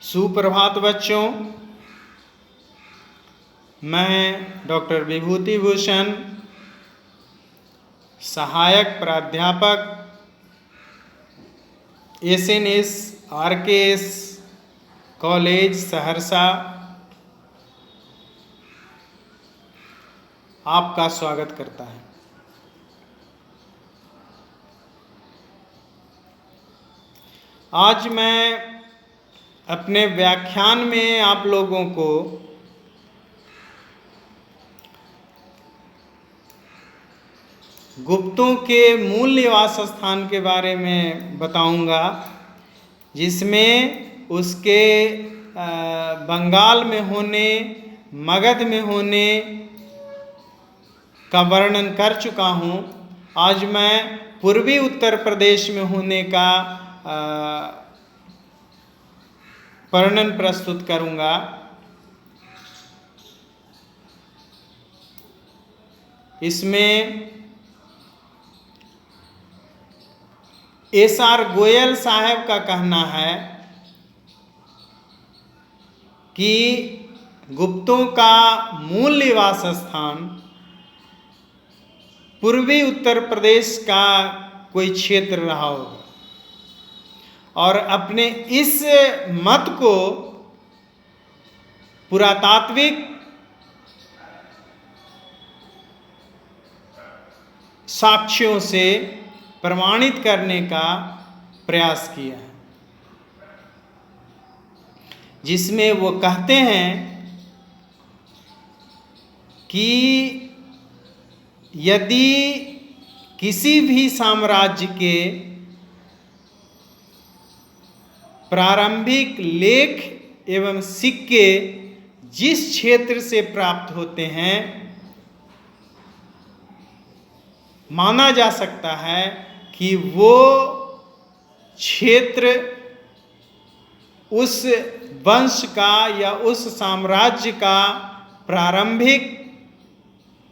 सुप्रभात बच्चों। मैं डॉक्टर विभूति भूषण, सहायक प्राध्यापक एसएनएस आरकेएस कॉलेज सहरसा, आपका स्वागत करता है। आज मैं अपने व्याख्यान में आप लोगों को गुप्तों के मूल निवास स्थान के बारे में बताऊंगा, जिसमें उसके बंगाल में होने, मगध में होने का वर्णन कर चुका हूँ। आज मैं पूर्वी उत्तर प्रदेश में होने का वर्णन प्रस्तुत करूंगा। इसमें एस.आर. गोयल साहब का कहना है कि गुप्तों का मूल निवास स्थान पूर्वी उत्तर प्रदेश का कोई क्षेत्र रहा होगा, और अपने इस मत को पुरातात्विक साक्ष्यों से प्रमाणित करने का प्रयास किया है, जिसमें वो कहते हैं कि यदि किसी भी साम्राज्य के प्रारंभिक लेख एवं सिक्के जिस क्षेत्र से प्राप्त होते हैं, माना जा सकता है कि वो क्षेत्र उस वंश का या उस साम्राज्य का प्रारंभिक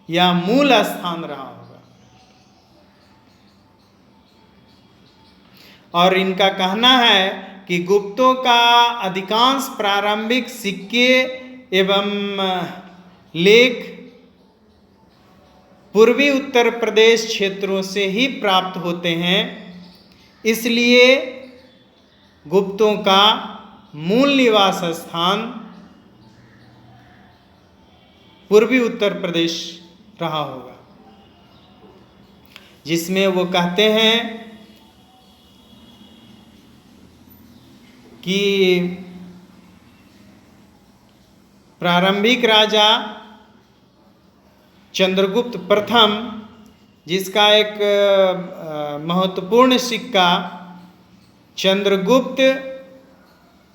या मूल स्थान रहा होगा। और इनका कहना है कि गुप्तों का अधिकांश प्रारंभिक सिक्के एवं लेख पूर्वी उत्तर प्रदेश क्षेत्रों से ही प्राप्त होते हैं। इसलिए गुप्तों का मूल निवास स्थान पूर्वी उत्तर प्रदेश रहा होगा, जिसमें वो कहते हैं कि प्रारंभिक राजा चंद्रगुप्त प्रथम, जिसका एक महत्वपूर्ण सिक्का चंद्रगुप्त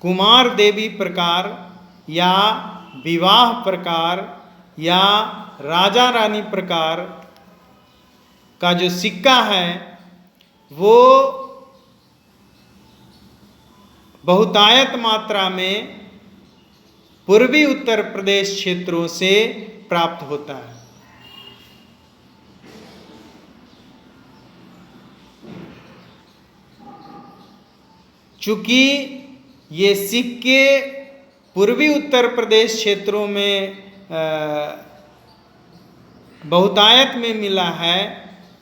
कुमार देवी प्रकार या विवाह प्रकार या राजा रानी प्रकार का जो सिक्का है, वो बहुतायत मात्रा में पूर्वी उत्तर प्रदेश क्षेत्रों से प्राप्त होता है। चूंकि ये सिक्के पूर्वी उत्तर प्रदेश क्षेत्रों में बहुतायत में मिला है,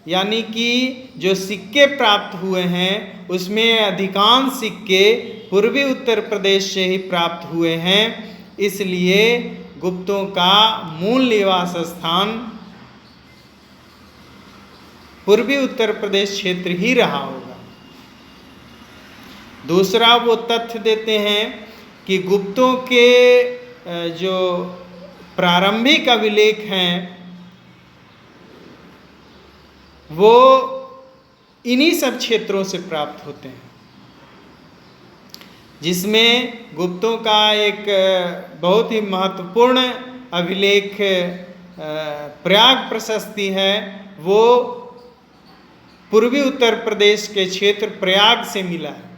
यानी कि जो सिक्के प्राप्त हुए हैं उसमें अधिकांश सिक्के पूर्वी उत्तर प्रदेश से ही प्राप्त हुए हैं, इसलिए गुप्तों का मूल निवास स्थान पूर्वी उत्तर प्रदेश क्षेत्र ही रहा होगा। दूसरा वो तथ्य देते हैं कि गुप्तों के जो प्रारंभिक अभिलेख हैं वो इन्हीं सब क्षेत्रों से प्राप्त होते हैं, जिसमें गुप्तों का एक बहुत ही महत्वपूर्ण अभिलेख प्रयाग प्रशस्ति है। वो पूर्वी उत्तर प्रदेश के क्षेत्र प्रयाग से मिला है।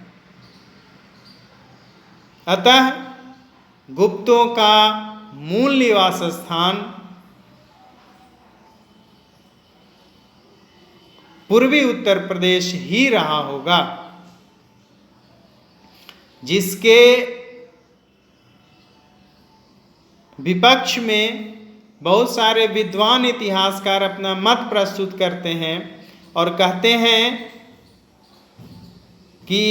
अतः गुप्तों का मूल निवास स्थान पूर्वी उत्तर प्रदेश ही रहा होगा, जिसके विपक्ष में बहुत सारे विद्वान इतिहासकार अपना मत प्रस्तुत करते हैं और कहते हैं कि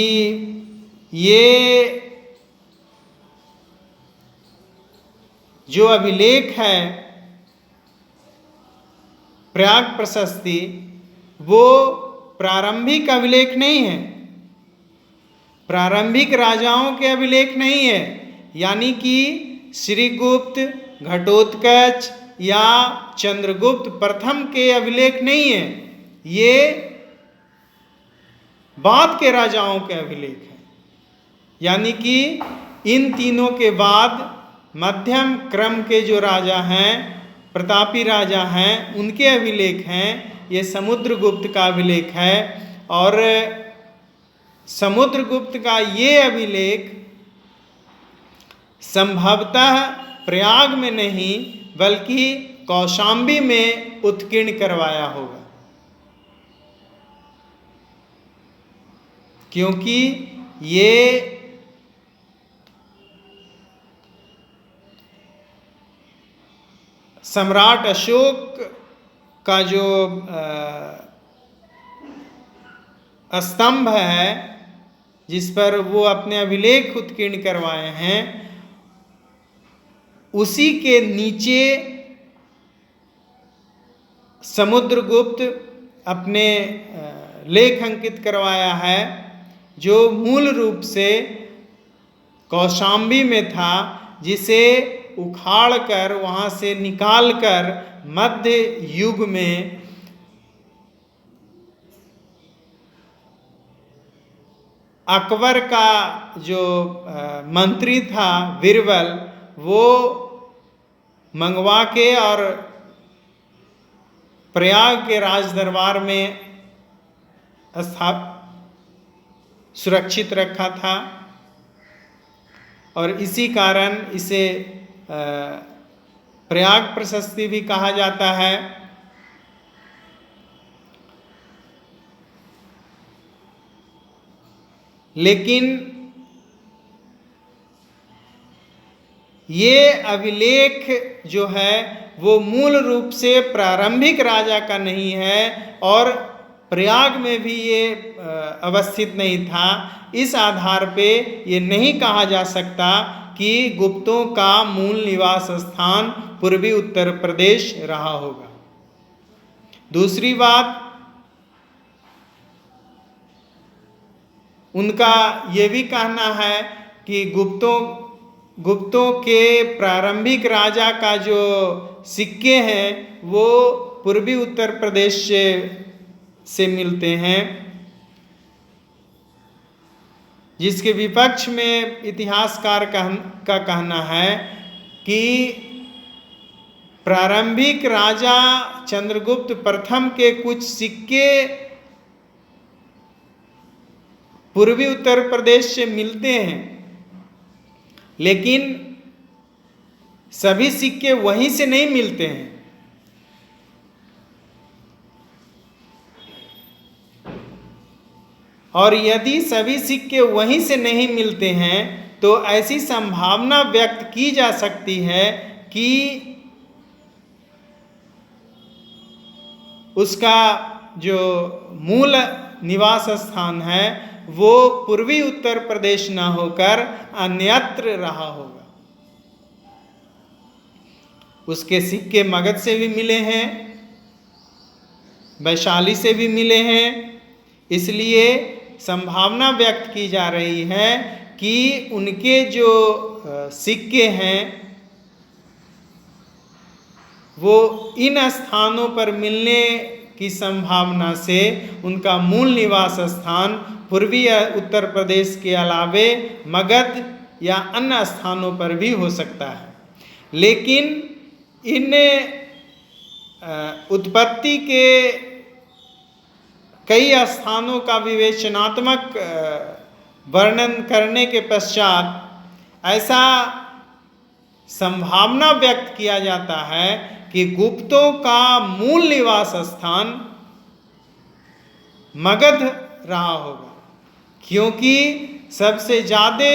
ये जो अभिलेख है प्रयाग प्रशस्ति, वो प्रारंभिक अभिलेख नहीं है, प्रारंभिक राजाओं के अभिलेख नहीं है। यानी कि श्रीगुप्त, घटोत्कच या चंद्रगुप्त प्रथम के अभिलेख नहीं है, ये बाद के राजाओं के अभिलेख है। यानी कि इन तीनों के बाद मध्यम क्रम के जो राजा हैं, प्रतापी राजा हैं, उनके अभिलेख हैं। ये समुद्रगुप्त का अभिलेख है और समुद्रगुप्त का ये अभिलेख संभवतः प्रयाग में नहीं बल्कि कौशाम्बी में उत्कीर्ण करवाया होगा, क्योंकि ये सम्राट अशोक का जो स्तंभ है जिस पर वो अपने अभिलेख उत्कीर्ण करवाए हैं, उसी के नीचे समुद्रगुप्त अपने लेख अंकित करवाया है, जो मूल रूप से कौशाम्बी में था, जिसे उखाड़ कर वहाँ से निकाल कर मध्य युग में अकबर का जो मंत्री था बीरबल, वो मंगवा के और प्रयाग के राज दरबार में सुरक्षित रखा था और इसी कारण इसे प्रयाग प्रशस्ति भी कहा जाता है। लेकिन ये अभिलेख जो है वो मूल रूप से प्रारंभिक राजा का नहीं है और प्रयाग में भी ये अवस्थित नहीं था। इस आधार पे ये नहीं कहा जा सकता कि गुप्तों का मूल निवास स्थान पूर्वी उत्तर प्रदेश रहा होगा। दूसरी बात, उनका ये भी कहना है कि गुप्तों के प्रारंभिक राजा का जो सिक्के हैं वो पूर्वी उत्तर प्रदेश से मिलते हैं, जिसके विपक्ष में इतिहासकार का कहना है कि प्रारंभिक राजा चंद्रगुप्त प्रथम के कुछ सिक्के पूर्वी उत्तर प्रदेश से मिलते हैं, लेकिन सभी सिक्के वहीं से नहीं मिलते हैं। और यदि सभी सिक्के वहीं से नहीं मिलते हैं तो ऐसी संभावना व्यक्त की जा सकती है कि उसका जो मूल निवास स्थान है वो पूर्वी उत्तर प्रदेश न होकर अन्यत्र रहा होगा। उसके सिक्के मगध से भी मिले हैं, वैशाली से भी मिले हैं, इसलिए संभावना व्यक्त की जा रही है कि उनके जो सिक्के हैं वो इन स्थानों पर मिलने की संभावना से उनका मूल निवास स्थान पूर्वी उत्तर प्रदेश के अलावे मगध या अन्य स्थानों पर भी हो सकता है। लेकिन इन उत्पत्ति के कई स्थानों का विवेचनात्मक वर्णन करने के पश्चात ऐसा संभावना व्यक्त किया जाता है कि गुप्तों का मूल निवास स्थान मगध रहा होगा, क्योंकि सबसे ज़्यादा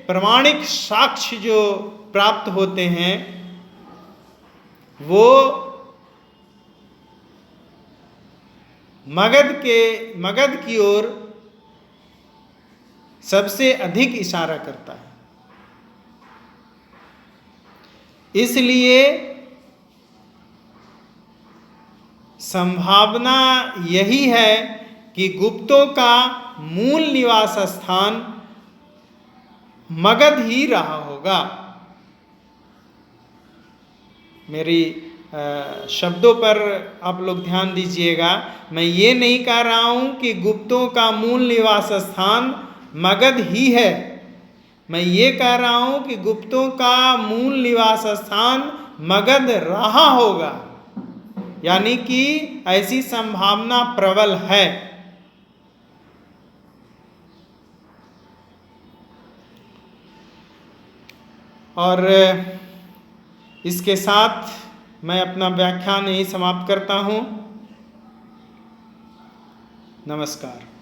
प्रमाणिक साक्ष्य जो प्राप्त होते हैं वो मगध की ओर सबसे अधिक इशारा करता है। इसलिए संभावना यही है कि गुप्तों का मूल निवास स्थान मगध ही रहा होगा। मेरी शब्दों पर आप लोग ध्यान दीजिएगा। मैं ये नहीं कह रहा हूं कि गुप्तों का मूल निवास स्थान मगध ही है। मैं ये कह रहा हूं कि गुप्तों का मूल निवास स्थान मगध रहा होगा, यानी कि ऐसी संभावना प्रबल है। और इसके साथ मैं अपना व्याख्यान यही समाप्त करता हूं। नमस्कार।